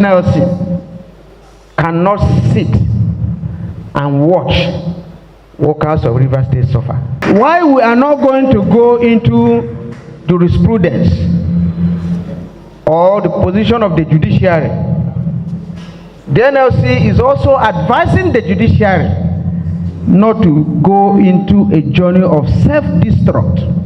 NLC cannot sit and watch workers of Rivers State suffer. Why we are not going to go into jurisprudence or the position of the judiciary? The NLC is also advising the judiciary not to go into a journey of self-destruct.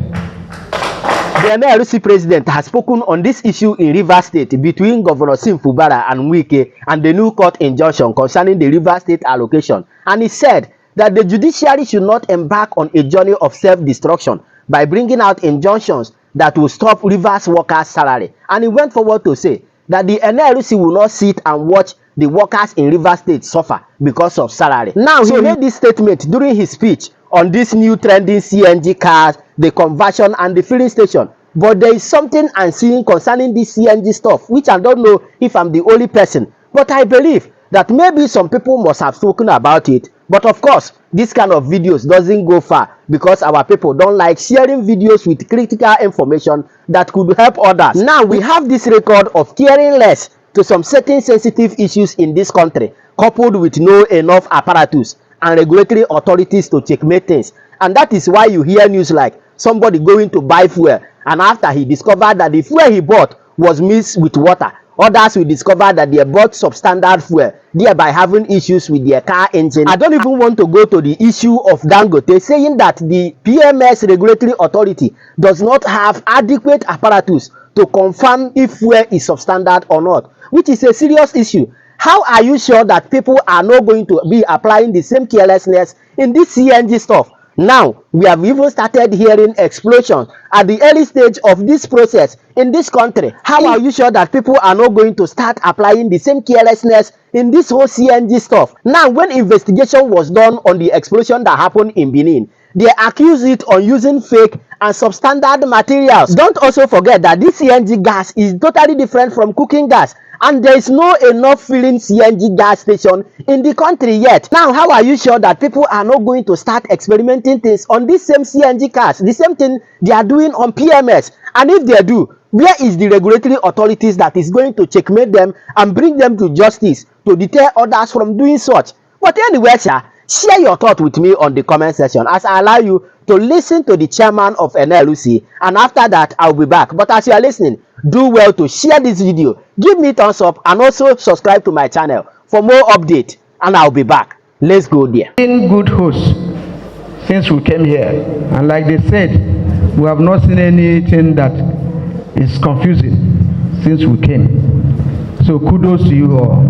The NLC president has spoken on this issue in Rivers State between Governor Sim Fubara and Wike and the new court injunction concerning the Rivers State allocation. And he said that the judiciary should not embark on a journey of self-destruction by bringing out injunctions that will stop Rivers workers' salary. And he went forward to say that the NLC will not sit and watch the workers in Rivers State suffer because of salary. Now, he made this statement during his speech on this new trending CNG cars, the conversion and the filling station. But there is something I'm seeing concerning this CNG stuff, which I don't know if I'm the only person, but I believe that maybe some people must have spoken about it. But of course, this kind of videos doesn't go far because our people don't like sharing videos with critical information that could help others. Now we have this record of caring less to some certain sensitive issues in this country, coupled with no enough apparatus and regulatory authorities to checkmate things. And that is why you hear news like somebody going to buy fuel, and after he discovered that the fuel he bought was mixed with water, others will discover that they bought substandard fuel, thereby having issues with their car engine. I don't even want to go to the issue of Dangote saying that the PMS regulatory authority does not have adequate apparatus to confirm if fuel is substandard or not, which is a serious issue. How are you sure that people are not going to be applying the same carelessness in this CNG stuff? Now, we have even started hearing explosions at the early stage of this process in this country. How are you sure that people are not going to start applying the same carelessness in this whole CNG stuff? Now, when investigation was done on the explosion that happened in Benin, they accused it on using fake and substandard materials. Don't also forget that this CNG gas is totally different from cooking gas, and there is no enough filling CNG gas station in the country yet. Now, how are you sure that people are not going to start experimenting things on this same CNG cars, the same thing they are doing on PMS? And if they do, where is the regulatory authorities that is going to checkmate them and bring them to justice to deter others from doing such? But anyway, sir, share your thought with me on the comment section as I allow you to listen to the chairman of NLC, and after that I'll be back. But as you are listening, do well to share this video, give me thumbs up, and also subscribe to my channel for more updates, and I'll be back. Let's go there. Been good hosts since we came here, and like they said, we have not seen anything that is confusing since we came. So kudos to you all.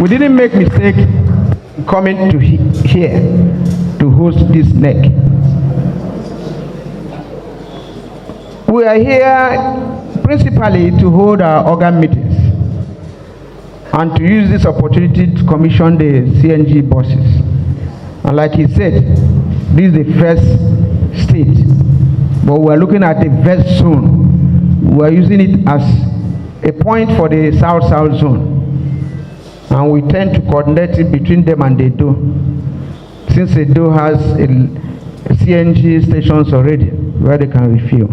We didn't make mistake coming to here to host this neck. We are here principally to hold our organ meetings and to use this opportunity to commission the CNG buses. And like he said, this is the first state, but we are looking at the first zone. We are using it as a point for the south-south zone. And we tend to coordinate it between them and the DO, since the DO has a CNG stations already where they can refuel.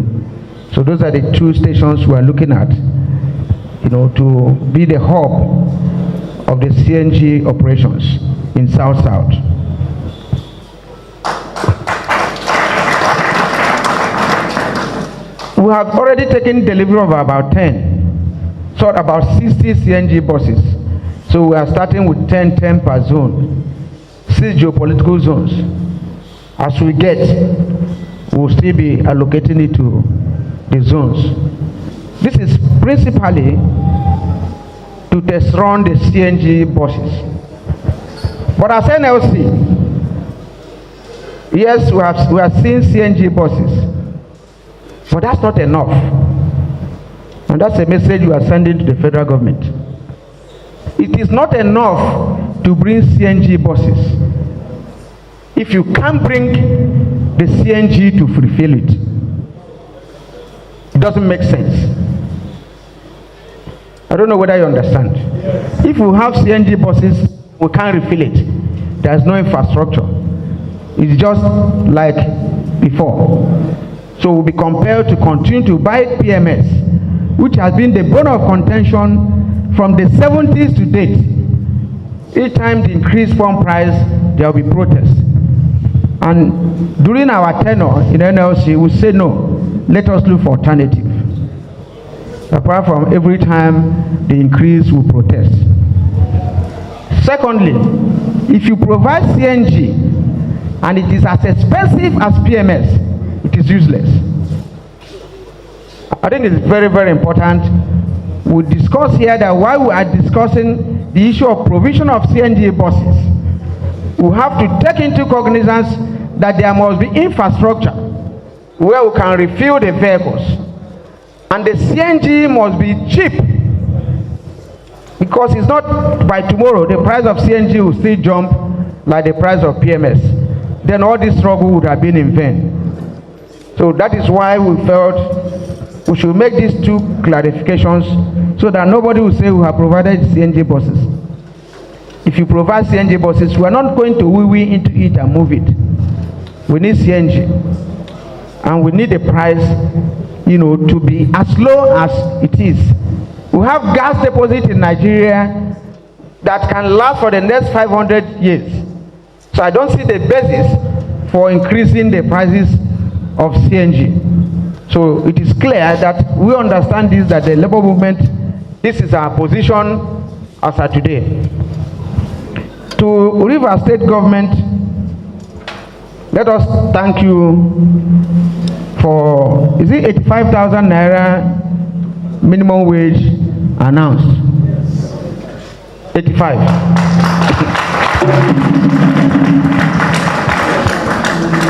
So those are the two stations we are looking at, to be the hub of the CNG operations in South-South. We have already taken delivery of about 10, so about 60 CNG buses. So we are starting with 10 per zone, 6 geopolitical zones. As we get, we'll still be allocating it to the zones. This is principally to test run the CNG buses. But as NLC, yes, we are seeing CNG buses, but that's not enough. And that's a message we are sending to the federal government. It is not enough to bring CNG buses if you can't bring the CNG to fulfill it. It doesn't make sense. I don't know whether you understand. If we have CNG buses, we can't refill it. There's no infrastructure. It's just like before. So we'll be compelled to continue to buy PMS which has been the bone of contention from the 70s to date. Each time the increased pump price, there will be protests. And during our tenure in NLC, we say no, let us look for alternative. Apart from every time the increase, we protest. Secondly, if you provide CNG and it is as expensive as PMS, it is useless. I think it's very, very important. We discuss here that while we are discussing the issue of provision of CNG buses, we have to take into cognizance that there must be infrastructure where we can refuel the vehicles. And the CNG must be cheap, because it's not by tomorrow the price of CNG will still jump like the price of PMS. Then all this struggle would have been in vain. So that is why we felt we should make these two clarifications so that nobody will say we have provided CNG buses. If you provide CNG buses, we are not going to wee into it and move it. We need CNG, and we need the price, to be as low as it is. We have gas deposit in Nigeria that can last for the next 500 years. So I don't see the basis for increasing the prices of CNG. So it is clear that we understand this, that the labor movement, this is our position as of today. To Rivers State government, let us thank you for, is it 85,000 naira minimum wage announced? 85.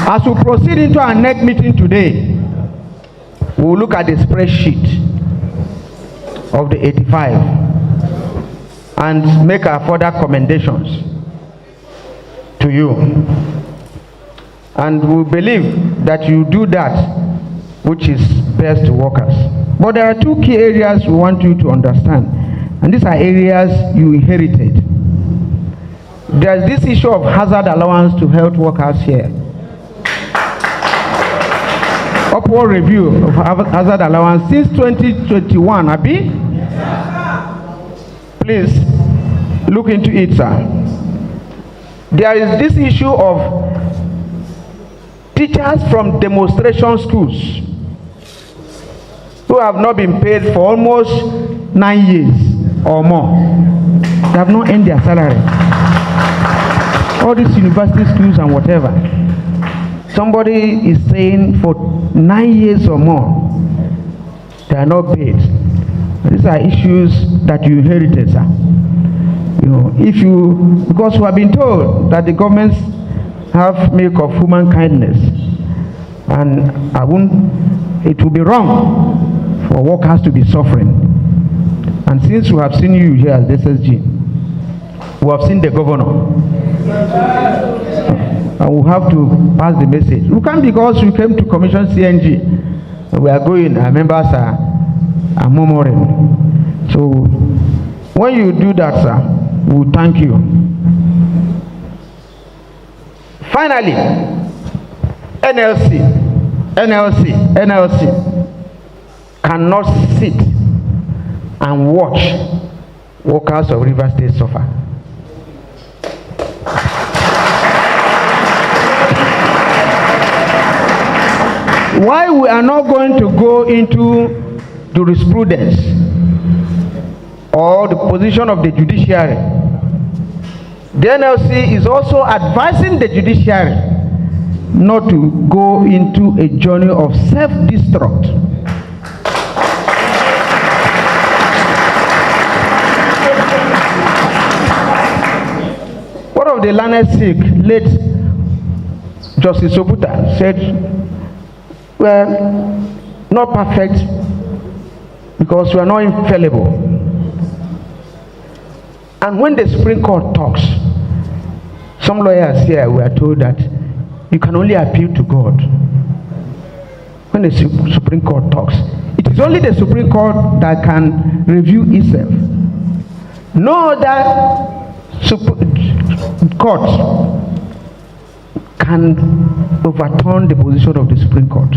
As we proceed into our next meeting today, we will look at the spreadsheet of the 85 and make our further commendations to you. And we believe that you do that which is best to workers. But there are two key areas we want you to understand, and these are areas you inherited. There's this issue of hazard allowance to health workers here. Upward review of hazard allowance since 2021, Abi? Please look into it, sir. There is this issue of teachers from demonstration schools who have not been paid for almost 9 years or more. They have not earned their salary. All these university schools and whatever. Somebody is saying for 9 years or more, they are not paid. These are issues that you inherited, sir. Because we have been told that the governments have milk of human kindness, and it will be wrong for workers to be suffering. And since we have seen you here as SSG, we have seen the governor, and we have to pass the message. We can't, because we came to commission CNG, we are going, our members are murmuring. So when you do that, sir, we thank you. Finally, NLC cannot sit and watch workers of Rivers State suffer. Why we are not going to go into jurisprudence or the position of the judiciary, the NLC is also advising the judiciary not to go into a journey of self-destruct. One of the learned Sikh, late Justice Obuta, said, well, not perfect because we are not infallible. And when the Supreme Court talks, some lawyers here were told that you can only appeal to God. When the Supreme Court talks, it is only the Supreme Court that can review itself. No other court can overturn the position of the Supreme Court.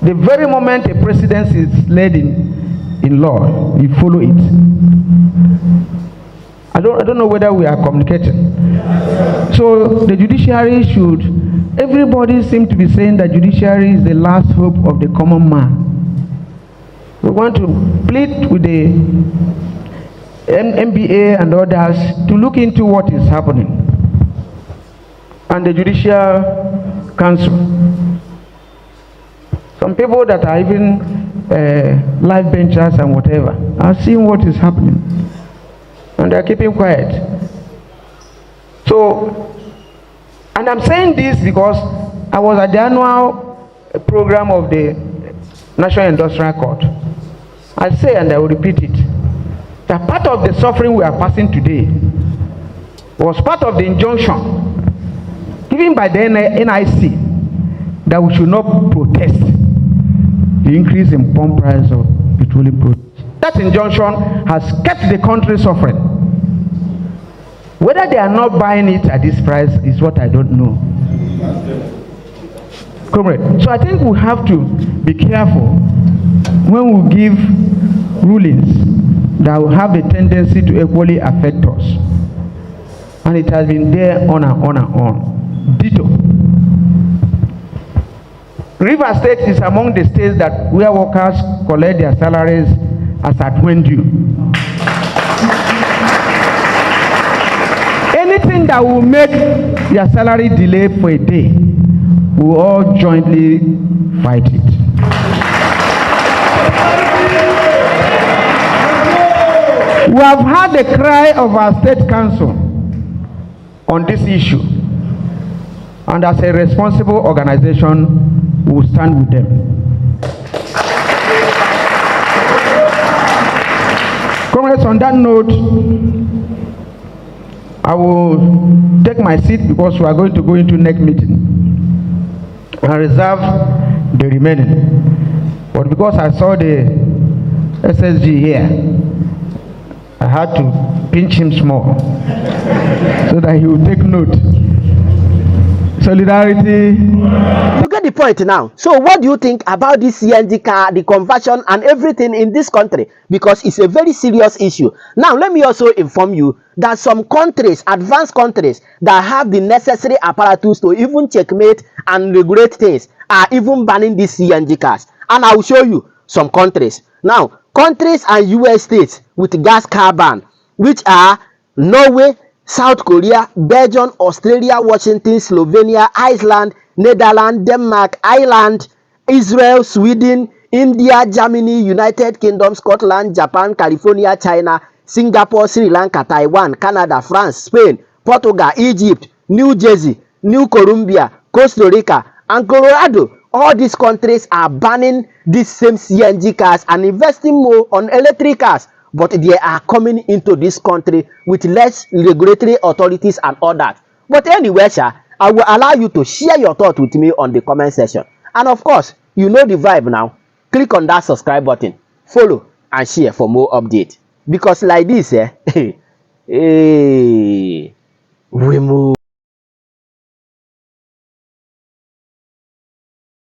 The very moment a precedent is laid in law, you follow it. I don't know whether we are communicating. So the judiciary should, everybody seems to be saying that judiciary is the last hope of the common man. We want to plead with the MBA and others to look into what is happening. And the Judicial Council. Some people that are even life benchers and whatever are seeing what is happening. And they're keeping quiet. So, and I'm saying this because I was at the annual program of the National Industrial Court. I say, and I will repeat it, that part of the suffering we are passing today was part of the injunction given by the NIC that we should not protest the increase in pump price of petroleum products. That injunction has kept the country suffering. Whether they are not buying it at this price is what I don't know. Correct. So I think we have to be careful when we give rulings that will have a tendency to equally affect us. And it has been there on and on and on. Ditto. River State is among the states that where workers collect their salaries as at when due. Anything that will make their salary delay for a day, we will all jointly fight it. We have heard the cry of our state council on this issue, and as a responsible organization, we will stand with them. Comrades, on that note, I will take my seat because we are going to go into next meeting and reserve the remaining. But because I saw the SSG here, I had to pinch him small so that he will take note. Solidarity. You get the point now. So what do you think about this CNG car, the conversion and everything in this country? Because it's a very serious issue. Now let me also inform you that some countries, advanced countries that have the necessary apparatus to even checkmate and regulate things are even banning these CNG cars. And I will show you some countries. Now, countries and US states with gas car ban, which are Norway, South Korea, Belgium, Australia, Washington, Slovenia, Iceland, Netherlands, Denmark, Ireland, Israel, Sweden, India, Germany, United Kingdom, Scotland, Japan, California, China, Singapore, Sri Lanka, Taiwan, Canada, France, Spain, Portugal, Egypt, New Jersey, New Columbia, Costa Rica, and Colorado. All these countries are banning these same CNG cars and investing more on electric cars. But they are coming into this country with less regulatory authorities and all that. But anyway, sir, I will allow you to share your thoughts with me on the comment section. And of course, you know the vibe now. Click on that subscribe button, follow and share for more updates. Because like this, we move.